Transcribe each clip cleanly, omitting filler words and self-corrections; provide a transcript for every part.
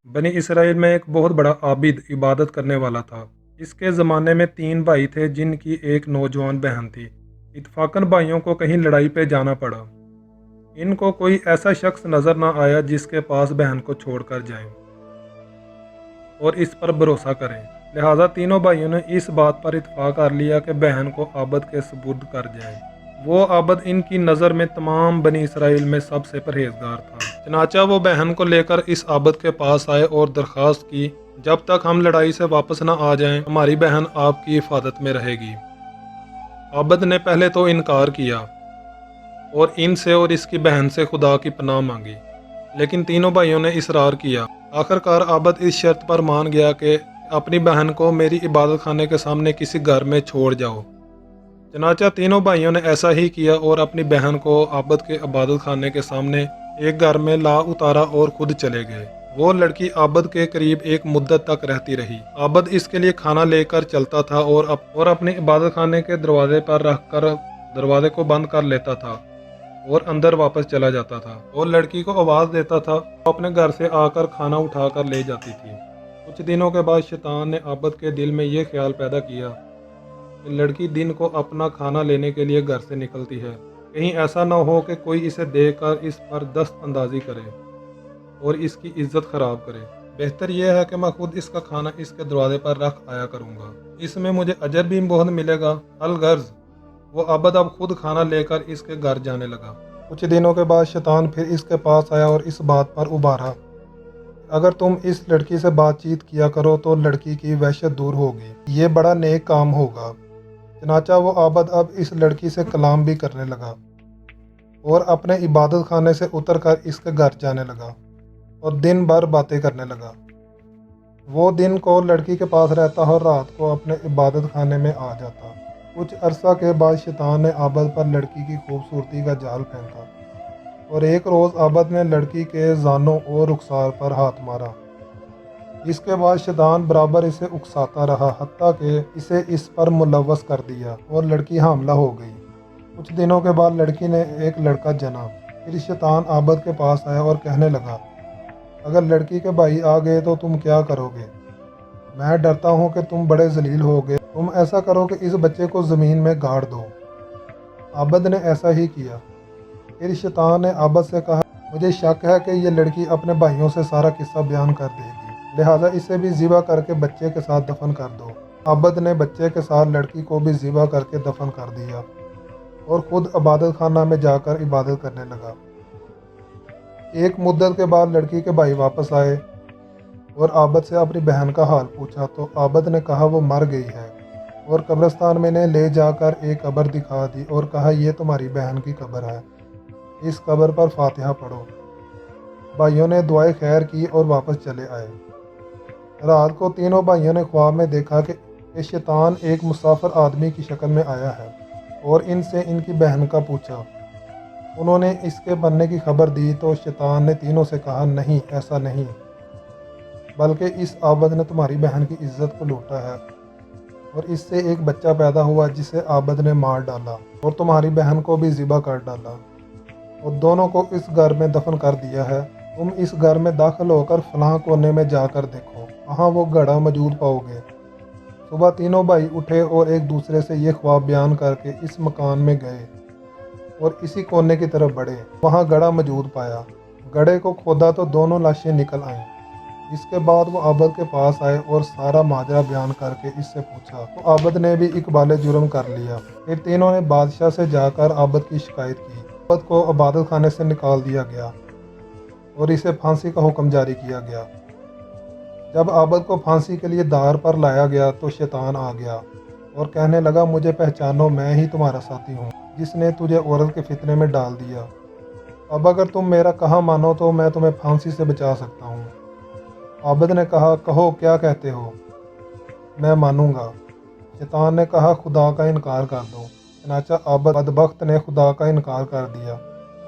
बनी इसराइल में एक बहुत बड़ा आबिद इबादत करने वाला था। इसके ज़माने में 3 भाई थे जिनकी एक नौजवान बहन थी। इत्फाकन भाइयों को कहीं लड़ाई पे जाना पड़ा। इनको कोई ऐसा शख्स नज़र न आया जिसके पास बहन को छोड़कर जाए और इस पर भरोसा करें। लिहाजा तीनों भाइयों ने इस बात पर इत्फाक कर लिया कि बहन को आबद के सुपुर्द कर जाए। वो आबद इनकी नज़र में तमाम बनी इसराइल में सबसे परहेजगार था। चनाचा वो बहन को लेकर इस आबद के पास आए और दरख्वास्त की, जब तक हम लड़ाई से वापस न आ जाएं, हमारी बहन आपकी हिफाजत में रहेगी। आबद ने पहले तो इनकार किया और इनसे और इसकी बहन से खुदा की पनाह मांगी, लेकिन तीनों भाइयों ने इसरार किया। आखिरकार आबद इस शर्त पर मान गया कि अपनी बहन को मेरी इबादत खाने के सामने किसी घर में छोड़ जाओ। चनाचा तीनों भाइयों ने ऐसा ही किया और अपनी बहन को आबद के इबादत खाने के सामने एक घर में ला उतारा और खुद चले गए। वो लड़की आबद के करीब एक मुद्दत तक रहती रही। आबद इसके लिए खाना लेकर चलता था और अपने इबादत खाने के दरवाजे पर रखकर दरवाजे को बंद कर लेता था और अंदर वापस चला जाता था और लड़की को आवाज़ देता था। वो अपने घर से आकर खाना उठाकर ले जाती थी। कुछ दिनों के बाद शैतान ने आबद के दिल में ये ख्याल पैदा किया कि लड़की दिन को अपना खाना लेने के लिए घर से निकलती है। कहीं ऐसा न हो कि कोई इसे देखकर इस पर दस्त अंदाजी करे और इसकी इज्जत खराब करे। बेहतर यह है कि मैं खुद इसका खाना इसके दरवाजे पर रख आया करूँगा। इसमें मुझे अजर भी बहुत मिलेगा। अलगर्ज वो आबद अब खुद खाना लेकर इसके घर जाने लगा। कुछ दिनों के बाद शैतान फिर इसके पास आया और इस बात पर उभारा, अगर तुम इस लड़की से बातचीत किया करो तो लड़की की वहशत दूर होगी। ये बड़ा नेक काम होगा। चनाचा वो आबद अब इस लड़की से कलाम भी करने लगा और अपने इबादत खाने से उतरकर इसके घर जाने लगा और दिन भर बातें करने लगा। वो दिन को लड़की के पास रहता और रात को अपने इबादत खाने में आ जाता। कुछ अरसा के बाद शैतान ने आबद पर लड़की की खूबसूरती का जाल फेंका और एक रोज़ आबद ने लड़की के जानों और रुखसार पर हाथ मारा। इसके बाद शैतान बराबर इसे उकसाता रहा, हत्ता कि इसे इस पर मुलव्वस कर दिया और लड़की हामला हो गई। कुछ दिनों के बाद लड़की ने एक लड़का जना। फिर शैतान आबद के पास आया और कहने लगा, अगर लड़की के भाई आ गए तो तुम क्या करोगे? मैं डरता हूँ कि तुम बड़े जलील होगे। तुम ऐसा करो कि इस बच्चे को ज़मीन में गाड़ दो। आबद ने ऐसा ही किया। फिर शैतान ने आबद से कहा, मुझे शक है कि ये लड़की अपने भाइयों से सारा किस्सा बयान कर देगी, लिहाजा इसे भी ज़िबा करके बच्चे के साथ दफन कर दो। आबद ने बच्चे के साथ लड़की को भी ज़िबा करके दफन कर दिया और ख़ुद इबादत खाना में जाकर इबादत करने लगा। एक मुद्दत के बाद लड़की के भाई वापस आए और आबद से अपनी बहन का हाल पूछा तो आबद ने कहा वो मर गई है और कब्रिस्तान में ने ले जाकर एक कब्र दिखा दी और कहा यह तुम्हारी बहन की कब्र है, इस कब्र पर फातिहा पढ़ो। भाइयों ने दुआएं खैर की और वापस चले आए। रात को तीनों भाइयों ने ख्वाब में देखा कि शैतान एक मुसाफिर आदमी की शक्ल में आया है और इनसे इनकी बहन का पूछा। उन्होंने इसके बनने की खबर दी तो शैतान ने तीनों से कहा, नहीं, ऐसा नहीं, बल्कि इस आबद ने तुम्हारी बहन की इज्जत को लूटा है और इससे एक बच्चा पैदा हुआ जिसे आबद ने मार डाला और तुम्हारी बहन को भी ज़िबा कर डाला और दोनों को इस घर में दफन कर दिया है। तुम इस घर में दाखिल होकर फलां कोने में जाकर देखो, वहाँ वो घड़ा मौजूद पाओगे। सुबह तीनों भाई उठे और एक दूसरे से ये ख्वाब बयान करके इस मकान में गए और इसी कोने की तरफ बढ़े। वहाँ घड़ा मौजूद पाया। घड़े को खोदा तो दोनों लाशें निकल आईं। इसके बाद वो आबद के पास आए और सारा माजरा बयान करके इससे पूछा तो आबद ने भी इकबाल जुर्म कर लिया। फिर तीनों ने बादशाह से जाकर आबद की शिकायत की। आबद को इबादत खाने से निकाल दिया गया और इसे फांसी का हुक्म जारी किया गया। जब आबद को फांसी के लिए दार पर लाया गया तो शैतान आ गया और कहने लगा, मुझे पहचानो, मैं ही तुम्हारा साथी हूँ जिसने तुझे औरत के फितने में डाल दिया। अब अगर तुम मेरा कहा मानो तो मैं तुम्हें फांसी से बचा सकता हूँ। आबद ने कहा, कहो क्या कहते हो, मैं मानूंगा। शैतान ने कहा, खुदा का इनकार कर दो। चनाचा आबद बदबख्त ने खुदा का इनकार कर दिया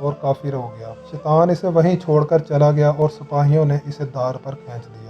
और काफिर हो गया। शैतान इसे वहीं छोड़कर चला गया और सिपाहियों ने इसे दार पर खींच दिया।